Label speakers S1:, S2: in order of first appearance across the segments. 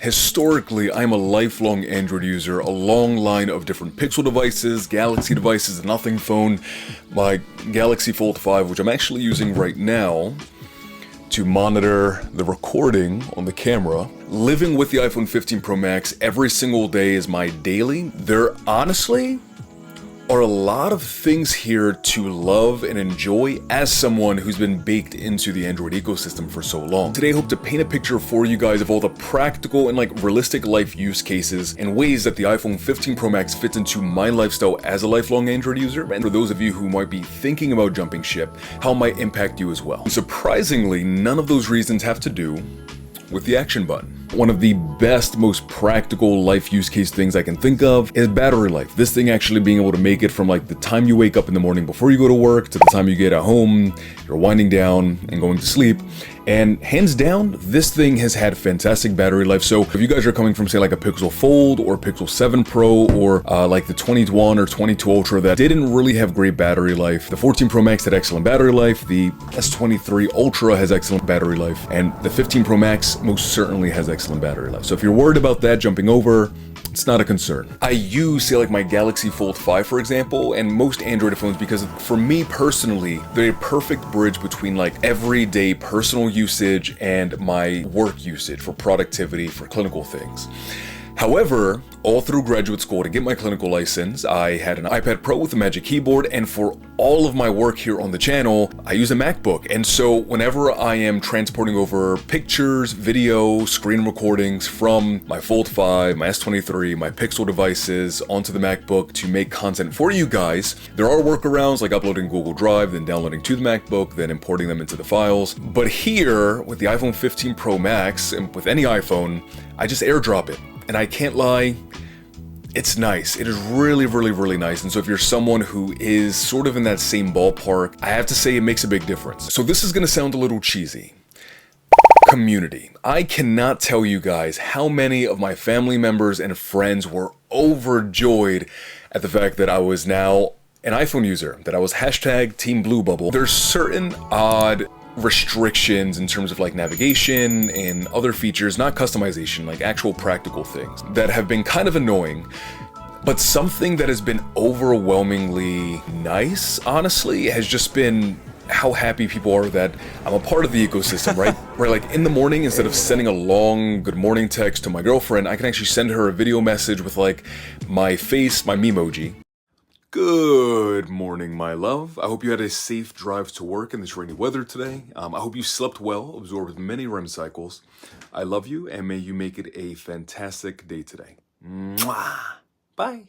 S1: Historically, I'm a lifelong Android user, a long line of different Pixel devices, Galaxy devices, a Nothing phone, my Galaxy Fold 5, which I'm actually using right now to monitor the recording on the camera. Living with the iPhone 15 Pro Max every single day is my daily. There honestly are a lot of things here to love and enjoy as someone who's been baked into the Android ecosystem for so long. Today I hope to paint a picture for you guys of all the practical and realistic life use cases and ways that the iPhone 15 Pro Max fits into my lifestyle as a lifelong Android user, and for those of you who might be thinking about jumping ship, how it might impact you as well. Surprisingly, none of those reasons have to do with the action button. One of the best, most practical life use case things I can think of is battery life. This thing actually being able to make it from the time you wake up in the morning before you go to work to the time you get at home, you're winding down and going to sleep. And hands down, this thing has had fantastic battery life. So if you guys are coming from say a Pixel Fold or Pixel 7 Pro or the 21 or 22 Ultra that didn't really have great battery life, the 14 Pro Max had excellent battery life, the S23 Ultra has excellent battery life, and the 15 Pro Max most certainly has excellent battery life. So if you're worried about that jumping over, it's not a concern. I use say my Galaxy Fold 5 for example, and most Android phones because for me personally, they're a perfect bridge between everyday personal usage and my work usage for productivity, for clinical things. However, all through graduate school to get my clinical license, I had an iPad Pro with a Magic Keyboard, and for all of my work here on the channel, I use a MacBook. And so whenever I am transporting over pictures, video, screen recordings from my Fold 5, my S23, my Pixel devices onto the MacBook to make content for you guys, there are workarounds like uploading Google Drive, then downloading to the MacBook, then importing them into the files. But here, with the iPhone 15 Pro Max, and with any iPhone, I just airdrop it. And I can't lie, it's nice. It is really, really, really nice. And so if you're someone who is sort of in that same ballpark, I have to say it makes a big difference. So this is gonna sound a little cheesy. Community. I cannot tell you guys how many of my family members and friends were overjoyed at the fact that I was now an iPhone user, that I was hashtag Team Blue Bubble. There's certain odd restrictions in terms of navigation and other features, not customization, actual practical things that have been kind of annoying. But something that has been overwhelmingly nice, honestly, has just been how happy people are that I'm a part of the ecosystem, right? Where in the morning, instead of sending a long good morning text to my girlfriend, I can actually send her a video message with my face, my memoji. Good morning, my love. I hope you had a safe drive to work in this rainy weather today. I hope you slept well, absorbed many REM cycles. I love you, and may you make it a fantastic day today. Mwah. Bye.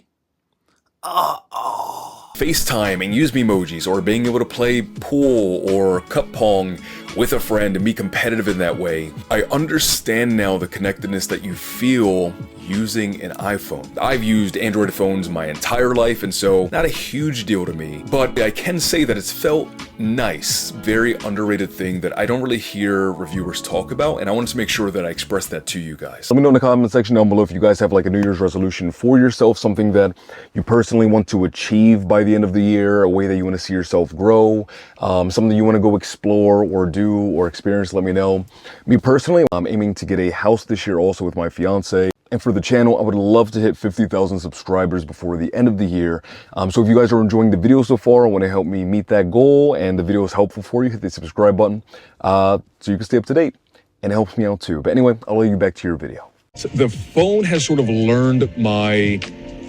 S1: FaceTime and use memojis, or being able to play pool or cup pong with a friend and be competitive in that way. I understand now the connectedness that you feel using an iPhone. I've used Android phones my entire life, and so not a huge deal to me, but I can say that it's felt nice, very underrated thing that I don't really hear reviewers talk about, and I wanted to make sure that I express that to you guys. Let me know in the comment section down below if you guys have a New Year's resolution for yourself, something that you personally want to achieve by the end of the year, a way that you want to see yourself grow, something you want to go explore or do or experience. Let me know. Me personally, I'm aiming to get a house this year also with my fiance. And for the channel, I would love to hit 50,000 subscribers before the end of the year. So if you guys are enjoying the video so far and want to help me meet that goal and the video is helpful for you, hit the subscribe button so you can stay up to date, and it helps me out too. But anyway, I'll let you back to your video.
S2: So the phone has sort of learned my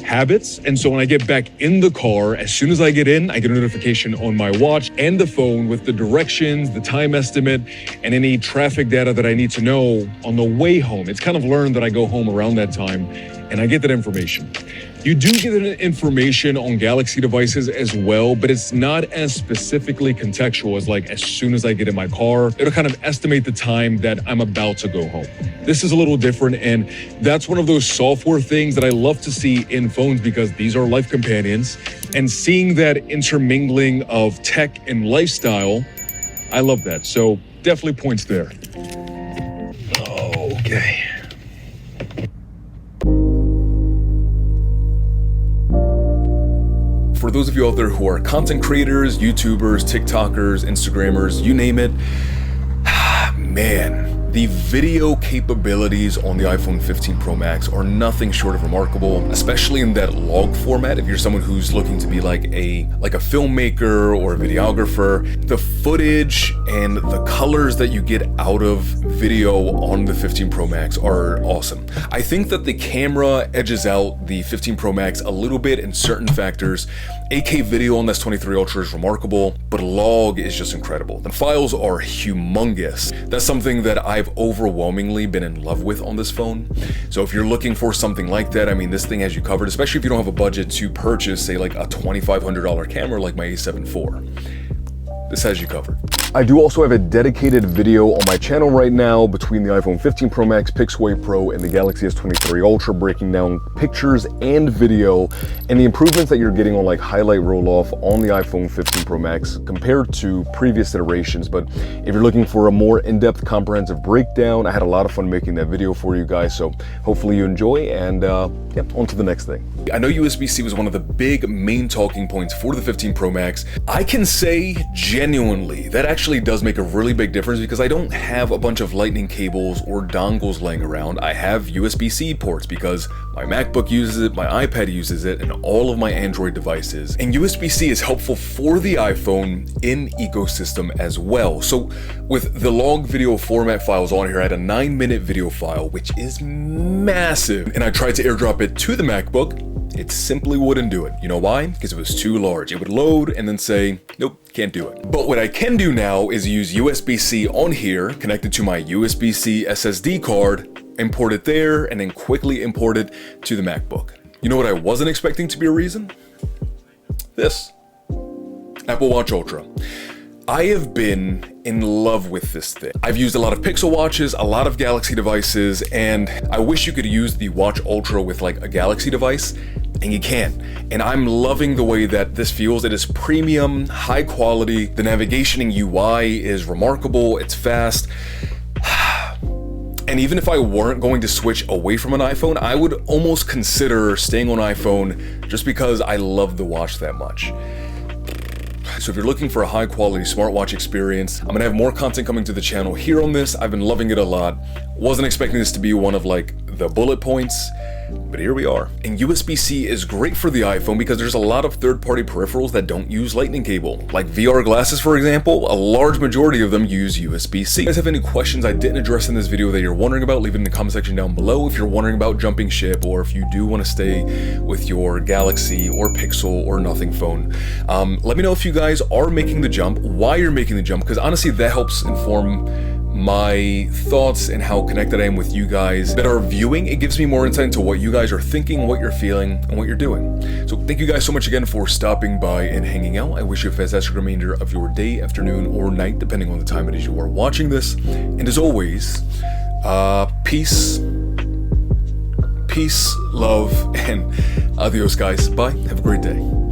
S2: habits, and so when I get back in the car, as soon as I get in, I get a notification on my watch and the phone with the directions, the time estimate, and any traffic data that I need to know on the way home. It's kind of learned that I go home around that time, and I get that information. You do get information on Galaxy devices as well, but it's not as specifically contextual as as soon as I get in my car, it'll kind of estimate the time that I'm about to go home. This is a little different, and that's one of those software things that I love to see in phones because these are life companions, and seeing that intermingling of tech and lifestyle, I love that. So definitely points there. Okay.
S1: For those of you out there who are content creators, YouTubers, TikTokers, Instagrammers, you name it, man, The video capabilities on the iPhone 15 Pro Max are nothing short of remarkable, especially in that log format. If you're someone who's looking to be like a filmmaker or a videographer, the footage and the colors that you get out of video on the 15 Pro Max are awesome. I think that the camera edges out the 15 Pro Max a little bit in certain factors. 8K video on this 23 Ultra is remarkable, but log is just incredible. The files are humongous. That's something that I've overwhelmingly been in love with on this phone. So if you're looking for something like that, I mean, this thing has you covered, especially if you don't have a budget to purchase, say, like a $2,500 camera like my A7 IV. This has you covered. I do also have a dedicated video on my channel right now between the iPhone 15 Pro Max, Pixelway Pro, and the Galaxy S23 Ultra, breaking down pictures and video and the improvements that you're getting on like highlight roll-off on the iPhone 15 Pro Max compared to previous iterations. But if you're looking for a more in-depth, comprehensive breakdown, I had a lot of fun making that video for you guys, so hopefully you enjoy, and yeah, on to the next thing. I know USB-C was one of the big main talking points for the 15 Pro Max. I can say genuinely that actually does make a really big difference because I don't have a bunch of lightning cables or dongles laying around. I have USB-C ports because my MacBook uses it, my iPad uses it, and all of my Android devices. And USB-C is helpful for the iPhone in ecosystem as well. So with the log video format files on here, I had a 9-minute video file, which is massive. And I tried to airdrop it to the MacBook. It simply wouldn't do it. You know why? Because it was too large. It would load and then say, nope, can't do it. But what I can do now is use USB-C on here, connected to my USB-C SSD card, import it there, and then quickly import it to the MacBook. You know what I wasn't expecting to be a reason? This. Apple Watch Ultra. I have been in love with this thing. I've used a lot of Pixel watches, a lot of Galaxy devices, and I wish you could use the Watch Ultra with like a Galaxy device, and you can. And I'm loving the way that this feels. It is premium, high quality. The navigation and UI is remarkable. It's fast. And even if I weren't going to switch away from an iPhone, I would almost consider staying on iPhone just because I love the watch that much. So if you're looking for a high quality smartwatch experience, I'm gonna have more content coming to the channel here on this. I've been loving it a lot. Wasn't expecting this to be one of like the bullet points, but here we are. And USB-C is great for the iPhone because there's a lot of third-party peripherals that don't use lightning cable. Like VR glasses, for example, a large majority of them use USB-C. If you guys have any questions I didn't address in this video that you're wondering about, leave it in the comment section down below. If you're wondering about jumping ship, or if you do want to stay with your Galaxy or Pixel or Nothing phone, let me know if you guys are making the jump, why you're making the jump, because honestly that helps inform my thoughts and how connected I am with you guys that are viewing. It gives me more insight into what you guys are thinking, what you're feeling, and what you're doing. So thank you guys so much again for stopping by and hanging out. I wish you a fantastic remainder of your day, afternoon, or night, depending on the time it is you are watching this. And as always, peace, love, and adios, guys. Bye. Have a great day.